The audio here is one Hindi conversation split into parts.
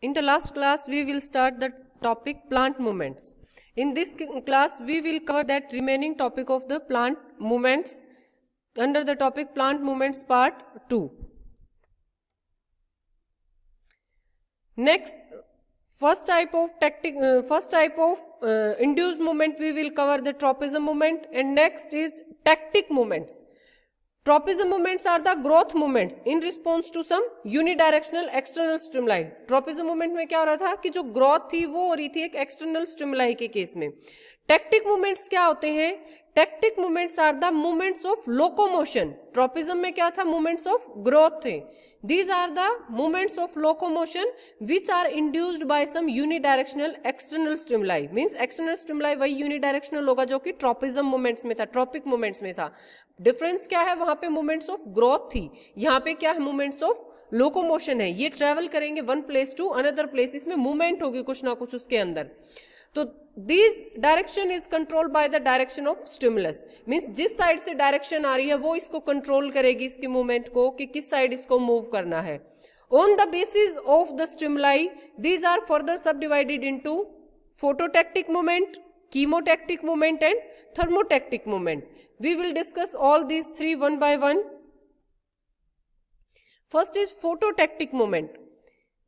In the last class, we will start the topic plant movements. In this class, we will cover that remaining topic of the plant movements under the topic plant movements part 2. Next, first type of induced movement we will cover the tropism movement, and next is tactic movements. Tropism movements are the growth movements in response to some unidirectional external stimuli. Tropism movement में क्या हो रहा था कि जो ग्रोथ थी वो हो रही थी एक एक्सटर्नल स्टिमुलाई के केस में. टेक्टिक मूवमेंट्स क्या होते हैं? Tactic movements are the movements of locomotion. Tropism में क्या था? मूवमेंट्स ऑफ ग्रोथ थे. These are the movements of locomotion which are induced by some unidirectional external stimuli. Means external stimuli वही unidirectional होगा जो कि tropism movements में था, tropic movements में था. Difference क्या है? वहाँ पे movements of growth थी, यहाँ पे क्या है? movements of locomotion है. ये travel करेंगे one place to another place, इसमें movement होगी कुछ ना कुछ उसके अंदर. तो this direction is control by the direction of stimulus. Means जिस साइड से डायरेक्शन आ रही है वो इसको कंट्रोल करेगी, इसकी मूवमेंट को, कि किस साइड इसको मूव करना है. On the basis of the stimuli these are further subdivided into phototactic movement, chemotactic movement and thermotactic movement. We will discuss all these three one by one. First is phototactic movement.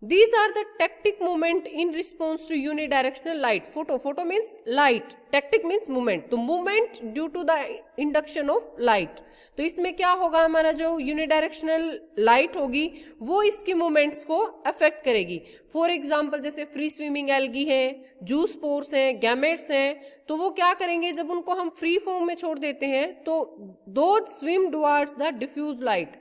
These are the tactic movement in response to unidirectional light. Photo means light, tactic means movement. तो movement due to the induction of light. तो इसमें क्या होगा? हमारा जो unidirectional light होगी वो इसकी movements को affect करेगी. For example जैसे free swimming algae है, juice pores हैं, gametes हैं, तो वो क्या करेंगे? जब उनको हम free form में छोड़ देते हैं तो those swim towards the diffuse light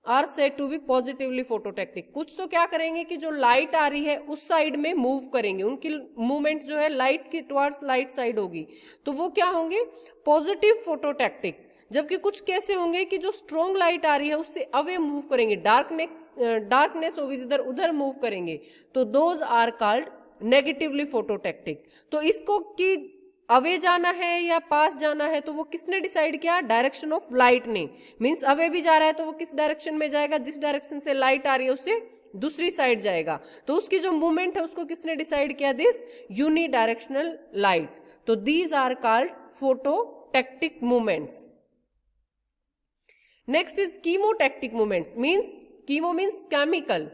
are said to be positively phototactic. कुछ तो क्या करेंगे कि जो लाइट आ रही है उस साइड में मूव करेंगे, उनकी मूवमेंट जो है लाइट की टुवर्ड्स लाइट साइड होगी, तो वो क्या होंगे? पॉजिटिव फोटोटैक्टिक. जबकि कुछ कैसे होंगे कि जो स्ट्रॉन्ग लाइट आ रही है उससे अवे मूव करेंगे, डार्कनेस होगी जिधर उधर मूव करेंगे, तो दोज आर कॉल्ड नेगेटिवली फोटोटैक्टिक. तो इसको कि अवे जाना है या पास जाना है तो वो किसने डिसाइड किया? डायरेक्शन ऑफ लाइट ने. मींस अवे भी जा रहा है तो वो किस डायरेक्शन में जाएगा? जिस डायरेक्शन से लाइट आ रही है उससे दूसरी साइड जाएगा. तो उसकी जो मूवमेंट है उसको किसने डिसाइड किया? This unidirectional light. तो these are called phototactic movements. Next is chemotactic movements. Means chemo means chemical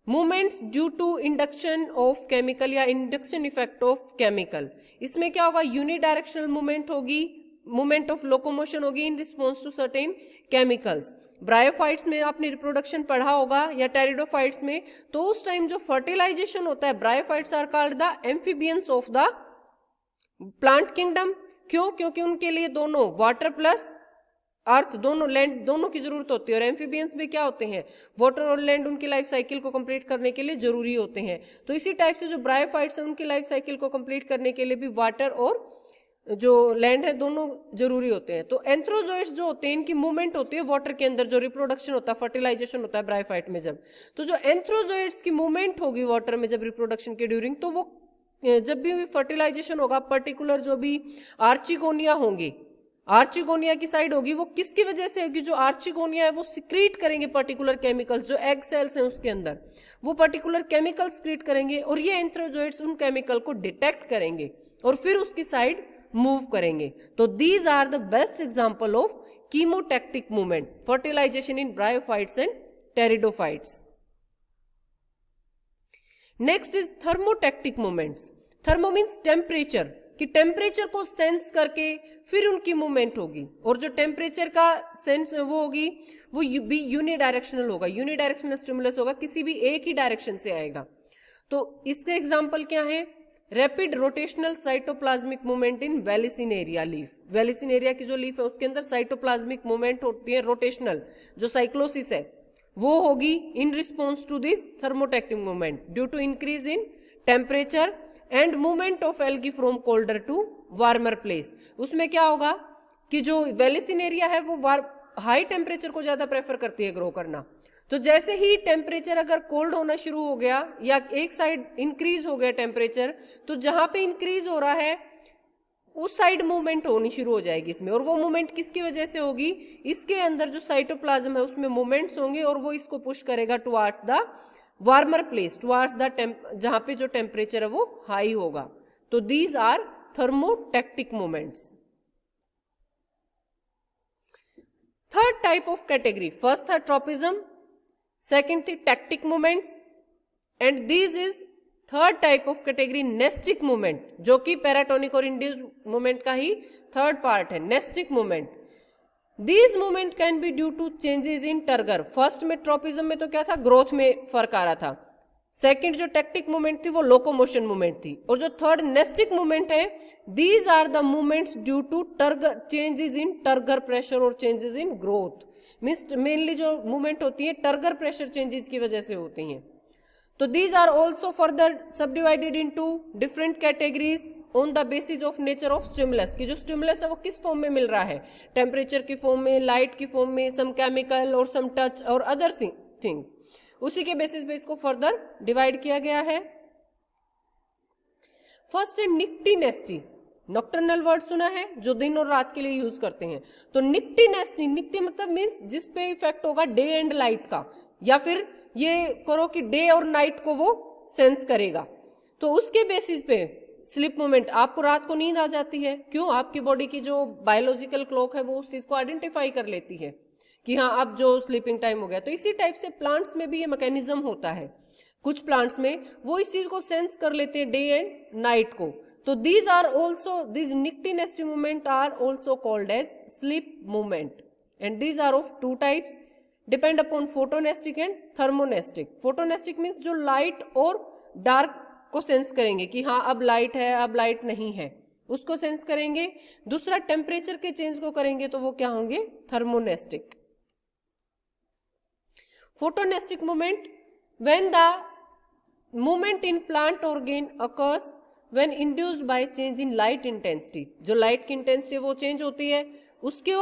movements due to induction of chemical या इंडक्शन इफेक्ट ऑफ केमिकल. इसमें क्या होगा? यूनिडायरेक्शनल मूवमेंट होगी, मूवमेंट ऑफ लोकोमोशन होगी in response to certain chemicals. Bryophytes में आपने रिप्रोडक्शन पढ़ा होगा या टेरिडोफाइट्स में, तो उस टाइम जो फर्टिलाइजेशन होता है, bryophytes are called the amphibians of the plant kingdom. क्यों? क्योंकि उनके लिए दोनों वाटर प्लस अर्थ, दोनों लैंड, दोनों की जरूरत होती है. और एम्फीबियंस भी क्या होते हैं? वाटर और लैंड उनकी लाइफ साइकिल को कंप्लीट करने के लिए जरूरी होते हैं. तो इसी टाइप से जो ब्रायोफाइट्स हैं उनकी लाइफ साइकिल को कंप्लीट करने के लिए भी वाटर और जो लैंड है दोनों जरूरी होते हैं. तो एंथ्रोजोइड्स जो होते हैं इनकी मूवमेंट होती है वाटर के अंदर, जो रिप्रोडक्शन होता है, फर्टिलाइजेशन होता है ब्रायोफाइट में जब, तो जो एंथ्रोजोइड्स की मूवमेंट होगी वाटर में जब रिप्रोडक्शन के ड्यूरिंग, तो वो जब भी फर्टिलाइजेशन होगा, पर्टिकुलर जो भी आर्चिगोनिया होंगे, आर्चिगोनिया की साइड होगी, वो किसकी वजह से होगी? जो आर्चिगोनिया है वो सिक्रीट करेंगे पर्टिकुलर केमिकल्स, जो एग सेल्स हैं उसके अंदर वो पर्टिकुलर केमिकल सिक्रीट करेंगे, और ये एंथ्रोजोइड्स उन केमिकल को डिटेक्ट करेंगे और फिर उसकी साइड मूव करेंगे. तो these are the best example of chemotactic movement, fertilization in bryophytes and pteridophytes. Next is thermotactic movements. Thermo means temperature, कि टेम्परेचर को सेंस करके फिर उनकी मूवमेंट होगी, और जो टेम्परेचर का सेंस वो होगी वो भी यूनिडायरेक्शनल होगा, यूनिडायरेक्शनल स्टिमुलस होगा, किसी भी एक ही डायरेक्शन से आएगा. तो इसके एग्जांपल क्या है? Rapid rotational cytoplasmic movement in vallisneria leaf. Vallisneria की जो लीफ है उसके अंदर साइटोप्लाज्मिक मूवमेंट होती है रोटेशनल, जो साइक्लोसिस है वो होगी in response to this thermotactic movement due to increase in temperature and movement of algae from colder to warmer place. उसमें क्या होगा कि जो वेलिसिनेरिया है वो हाई टेम्परेचर को ज्यादा प्रेफर करती है ग्रो करना. तो जैसे ही टेम्परेचर अगर कोल्ड होना शुरू हो गया या एक साइड इंक्रीज हो गया टेम्परेचर, तो जहां पे इंक्रीज हो रहा है उस साइड मूवमेंट होनी शुरू हो जाएगी इसमें. और वो मूवमेंट किसकी वजह से होगी? इसके अंदर जो साइटोप्लाज्म है उसमें मूवमेंट्स होंगे और वो इसको पुश करेगा towards the warmer place towards the जहां पे जो टेम्परेचर है वो हाई होगा। तो these are thermotactic movements. Third type of category, first था ट्रॉपिज्म, सेकेंड थी tactic movements, and this is third type of category nastic movement, जो कि पैराटोनिक और इंड्यूस्ड मूवमेंट का ही थर्ड पार्ट है, nastic movement. These movement can be due to changes in turgor. First में ट्रॉपिज्म में तो क्या था, ग्रोथ में फर्क आ रहा था। सेकंड जो टैक्टिक मूवमेंट थी वो लोकोमोशन मूवमेंट थी, और जो थर्ड नेस्टिक मूवमेंट है, these are the movements due to turgor changes in turgor pressure और changes in growth. Means mainly जो मूवमेंट होती है टर्गर प्रेशर चेंजेस की वजह से होती हैं। तो these are also further subdivided into different categories on the basis of nature of stimulus, कि जो स्टिमुलस है वो किस फॉर्म में मिल रहा है, टेम्परेचर की फॉर्म में, लाइट की फॉर्म में, सम केमिकल और सम टच और अदर थिंग्स। उसी के बेसिस पे इसको फर्दर डिवाइड किया गया है। फर्स्ट है निक्टी नेस्टी। नॉक्टर्नल वर्ड सुना है, जो दिन और रात के लिए यूज करते हैं। तो निक्टी नेस्टी, निक्टी मतलब मीन्स जिस पे इफेक्ट होगा डे एंड लाइट का, या फिर ये करो कि डे और नाइट को वो सेंस करेगा। तो उसके बेसिस पे स्लीप मोमेंट, आपको रात को नींद आ जाती है, क्यों, आपकी बॉडी की जो बायोलॉजिकल क्लॉक है वो उस चीज को आइडेंटिफाई कर लेती है कि हाँ अब जो स्लीपिंग टाइम हो गया। तो इसी टाइप से प्लांट्स में भी ये मैकेनिज्म होता है, कुछ प्लांट्स में वो इस चीज को सेंस कर लेते हैं डे एंड नाइट को। तो these are also, these nyctinastic movement are also called as sleep movement, and these are of two types, depend upon photonastic and thermonastic. Photonastic means जो लाइट और डार्क को सेंस करेंगे कि हाँ अब लाइट है अब लाइट नहीं है, उसको सेंस करेंगे। दूसरा टेम्परेचर के चेंज को करेंगे तो वो क्या होंगे, thermonastic. Photonastic movement, when the movement in plant organ occurs when induced by change in light intensity. जो लाइट की इंटेंसिटी वो चेंज होती है, उसको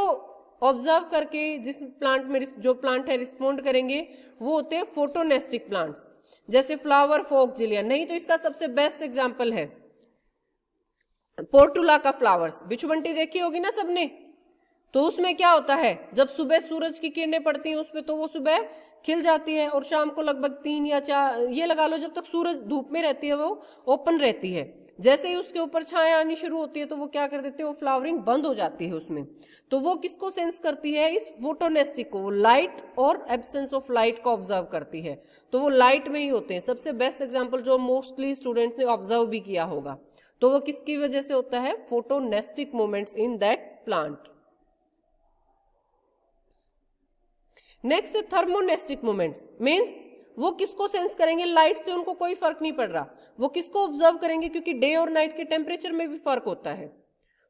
ऑब्जर्व करके जिस प्लांट में जो प्लांट है रिस्पॉन्ड करेंगे वो होते हैं फोटोनेस्टिक प्लांट्स, जैसे फ्लावर, फोक्जिलिया। नहीं तो इसका सबसे बेस्ट एग्जांपल है पोर्टुला का फ्लावर्स। बिछुबंटी देखी होगी ना सबने, तो उसमें क्या होता है, जब सुबह सूरज की किरणें पड़ती हैं उस पर तो वो सुबह खिल जाती है, और शाम को लगभग 3 या 4 ये लगा लो, जब तक सूरज धूप में रहती है वो ओपन रहती है। जैसे ही उसके ऊपर छाया आनी शुरू होती है तो वो क्या कर देते हैं, वो फ्लावरिंग बंद हो जाती है उसमें। तो वो किसको सेंस करती है, इस फोटोनेस्टिक को, वो लाइट और एब्सेंस ऑफ लाइट को ऑब्जर्व करती है। तो वो लाइट में ही होते हैं। सबसे बेस्ट एग्जांपल जो मोस्टली स्टूडेंट्स ने ऑब्जर्व भी किया होगा, तो वो किसकी वजह से होता है, photonastic moments in that plant. Next thermonastic moments, means वो किसको सेंस करेंगे, लाइट से उनको कोई फर्क नहीं पड़ रहा, वो किसको ऑब्जर्व करेंगे, क्योंकि डे और नाइट के टेम्परेचर में भी फर्क होता है।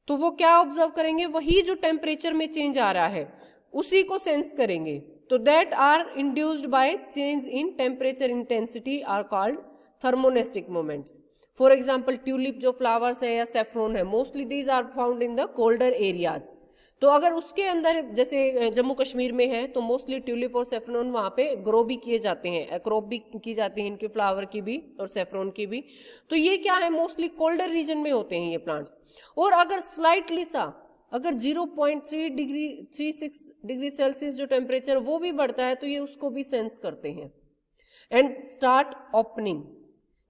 तो वो क्या ऑब्जर्व करेंगे, वही जो टेम्परेचर में चेंज आ रहा है उसी को सेंस करेंगे। तो that are induced by change in temperature intensity are called thermonastic moments. For example tulip जो फ्लावर्स है या सेफ्रॉन है, mostly these are found in the colder areas. तो अगर उसके अंदर जैसे जम्मू कश्मीर में है तो मोस्टली ट्यूलिप और सेफ्रॉन वहाँ पे ग्रो भी किए जाते हैं, क्रॉप भी की जाती है इनके फ्लावर की भी और सेफ्रॉन की भी। तो ये क्या है, मोस्टली कोल्डर रीजन में होते हैं ये प्लांट्स। और अगर स्लाइटली सा अगर 0.3 डिग्री 36 डिग्री सेल्सियस जो टेम्परेचर वो भी बढ़ता है तो ये उसको भी सेंस करते हैं एंड स्टार्ट ओपनिंग।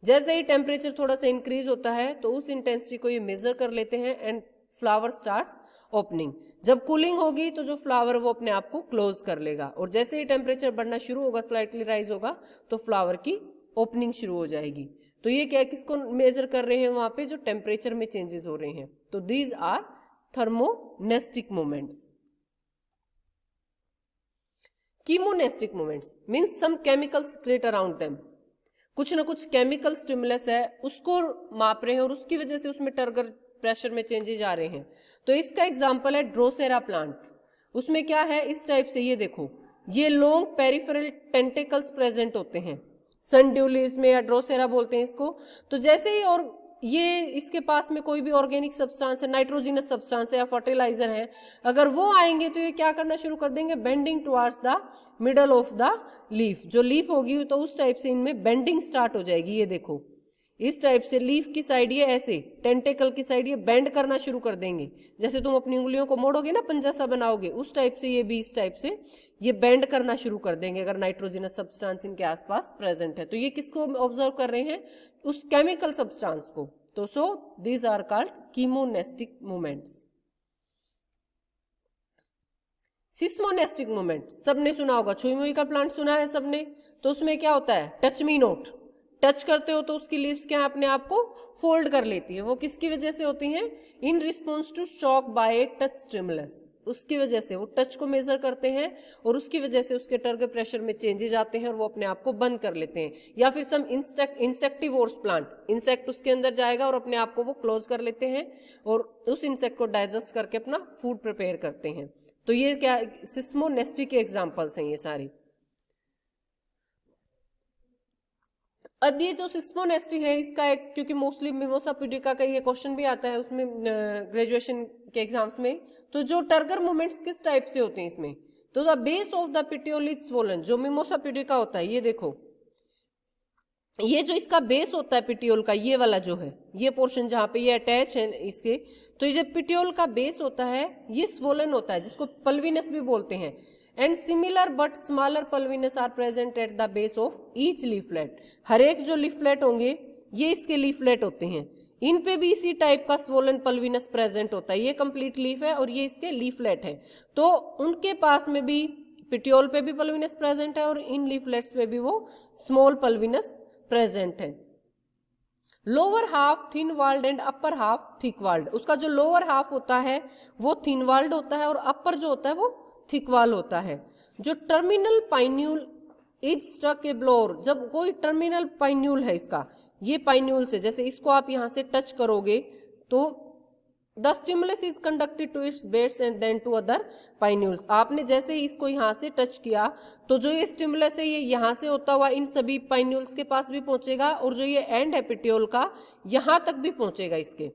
जैसे ही टेम्परेचर थोड़ा सा इंक्रीज होता है तो उस इंटेंसिटी को ये मेजर कर लेते हैं एंड फ्लावर स्टार्ट्स ओपनिंग। जब कूलिंग होगी तो जो फ्लावर वो अपने आप को क्लोज कर लेगा, और जैसे ही टेम्परेचर बढ़ना शुरू होगा, स्लाइटली राइज होगा, तो फ्लावर की ओपनिंग शुरू हो जाएगी। तो ये क्या, किसको मेजर कर रहे हैं, वहां पे जो टेम्परेचर में चेंजेस हो रहे हैं। तो these are thermonastic moments. Chemonastic moments means some chemicals create around them, कुछ ना कुछ केमिकल स्टिमुलस है उसको माप रहे हैं और उसकी वजह से उसमें टर्गर प्रेशर में चेंजेस आ रहे हैं। तो इसका एग्जांपल है ड्रोसेरा प्लांट। उसमें क्या है, इस टाइप से ये देखो, ये लॉन्ग पेरिफेरल टेंटेकल्स प्रेजेंट होते हैं, सनड्यू लीव्स में या ड्रोसेरा बोलते हैं इसको। तो जैसे ही और ये इसके पास में कोई भी ऑर्गेनिक सब्सटेंस है, नाइट्रोजिनस सब्सटेंस है या फर्टिलाइजर है, अगर वो आएंगे तो ये क्या करना शुरू कर देंगे, bending towards the middle of the leaf. जो लीफ होगी तो उस टाइप से इनमें बेंडिंग स्टार्ट हो जाएगी। ये देखो, इस टाइप से लीफ की साइड ये ऐसे, टेंटेकल की साइड ये बेंड करना शुरू कर देंगे, जैसे तुम अपनी उंगलियों को मोड़ोगे ना, पंजा सा बनाओगे, उस टाइप से ये भी इस टाइप से ये बेंड करना शुरू कर देंगे अगर नाइट्रोजनस सब्सटेंस इनके आसपास प्रेजेंट है। तो ये किसको ऑब्जर्व कर रहे हैं? उस केमिकल सब्सटेंस को। तो so these are called chemonastic movements. Seismonastic movement सबने सुना होगा, छुई मुई का प्लांट सुना है सबने। तो उसमें क्या होता है? टच मी नोट, टच करते हो तो उसकी लीव्स क्या अपने आप को फोल्ड कर लेती है। वो किसकी वजह से होती हैं? In response to shock by touch stimulus, उसकी वजह से वो टच को मेजर करते हैं और उसकी वजह से उसके टर्गर प्रेशर में चेंजेस आते हैं और वो अपने आप को बंद कर लेते हैं। या फिर सम इंसेक्टिवोर्स प्लांट, इंसेक्ट उसके अंदर जाएगा और अपने आप को वो क्लोज कर लेते हैं और उस इंसेक्ट को डाइजेस्ट करके अपना फूड प्रिपेयर करते हैं। तो ये क्या सिस्मोनेस्टी के एग्जाम्पल्स हैं ये सारी। अब ये जो सिस्मोनेस्टी है इसका एक, क्योंकि मोस्टली मिमोसा पुडिका का ये क्वेश्चन भी आता है उसमें ग्रेजुएशन के एग्जाम्स में, तो जो टर्गर मूवमेंट्स किस टाइप से होते हैं इसमें? तो the base of the petiole is swollen, जो मिमोसा पुडिका होता है, ये देखो, ये जो इसका बेस होता है पिटियोल का, ये वाला जो है, ये पोर्शन जहां पे ये अटैच है इसके, तो ये जो पिटियोल का बेस होता है ये स्वोलन होता है, जिसको पल्विनस भी बोलते हैं। And similar but smaller pulvinus are present at the base of each leaflet. हर एक जो लीफलेट होंगे ये इसके लीफलेट होते हैं, इन पे भी इसी टाइप का स्वोलन पल्विनस प्रेजेंट होता है। ये कंप्लीट लीफ है और ये इसके लीफलेट है, तो उनके पास में भी पिटियोल पे भी पल्विनस प्रेजेंट है और इन लीफलेट्स पे भी वो स्मॉल पल्विनस प्रेजेंट है। Lower half thin walled and upper half thick walled. उसका जो लोअर हाफ होता है वो थिन वाल्ड होता है और अपर जो होता है वो थिक वाल होता है। जो टर्मिनल पाइन्यूल इज स्टक ए ब्लोर, जब कोई टर्मिनल पाइन्यूल है इसका, ये पाइन्यूल से, जैसे इसको आप यहां से टच करोगे तो the stimulus is conducted to its beds and then to other pinnules. आपने जैसे ही इसको यहां से टच किया तो जो ये स्टिमुलस है ये यहां से होता हुआ इन सभी पाइन्यूल्स के पास भी पहुंचेगा और जो ये एंड है पिटियोल का यहां तक भी पहुंचेगा इसके।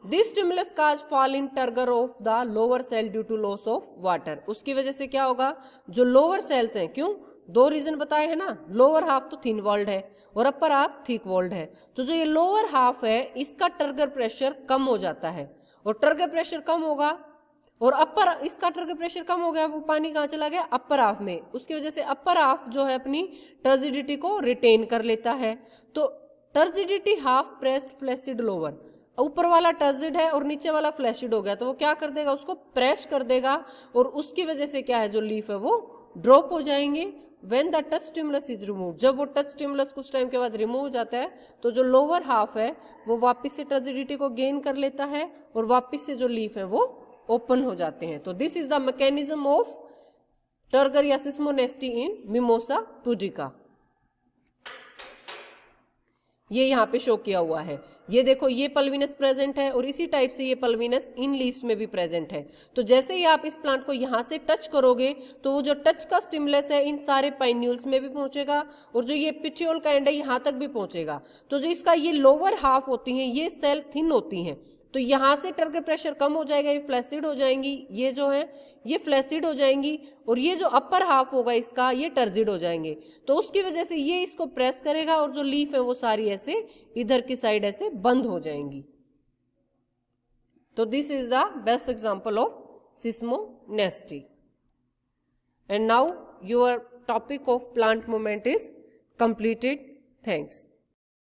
This stimulus cause fall in turgor of the lower cell due to loss of water. उसकी वजह से क्या होगा? जो लोअर सेल्स हैं, क्यों, दो रीजन बताए हैं ना, लोअर हाफ तो थिन वॉल्ड है और अपर हाफ थिक वॉल्ड है। तो जो ये लोअर हाफ है इसका टर्गर प्रेशर कम हो जाता है और टर्गर प्रेशर कम होगा और अपर, इसका टर्गर प्रेशर कम हो गया, वो पानी कहाँ चला गया? अपर हाफ में। उसकी वजह से अपर हाफ जो है अपनी टर्जिडिटी को रिटेन कर लेता है। तो turgidity half pressed flaccid lower, ऊपर वाला टर्जिड है और नीचे वाला फ्लैशिड हो गया, तो वो क्या कर देगा? उसको प्रेस कर देगा और उसकी वजह से क्या है, जो लीफ है वो ड्रॉप हो जाएंगे। When the touch stimulus is remove, जब वो टच स्टिमुलस कुछ टाइम के बाद रिमूव हो जाता है तो जो लोअर हाफ है वो वापस से टर्जिडिटी को गेन कर लेता है और वापस से जो लीफ है वो ओपन हो जाते हैं। तो this is the mechanism of turgor या सिस्मोनेस्टी इन मिमोसा पुडिका। ये यहाँ पे शो किया हुआ है, ये देखो, ये पल्विनस प्रेजेंट है और इसी टाइप से ये पल्विनस इन लीव्स में भी प्रेजेंट है। तो जैसे ही आप इस प्लांट को यहाँ से टच करोगे तो वो जो टच का स्टिमुलस है इन सारे पाइन्यूल्स में भी पहुंचेगा और जो ये पिटियोल का एंड है यहाँ तक भी पहुंचेगा। तो जो इसका ये लोअर हाफ होती है ये सेल थिन होती हैं, तो यहाँ से टर्गर प्रेशर कम हो जाएगा, ये फ्लैसिड हो जाएंगी, ये जो है ये फ्लैसिड हो जाएंगी और ये जो अपर हाफ होगा इसका ये टर्जिड हो जाएंगे। तो उसकी वजह से ये इसको प्रेस करेगा और जो लीफ है वो सारी ऐसे इधर की साइड ऐसे बंद हो जाएंगी। तो this is the best example of सिस्मोनेस्टी। And now your topic of plant movement is completed. Thanks.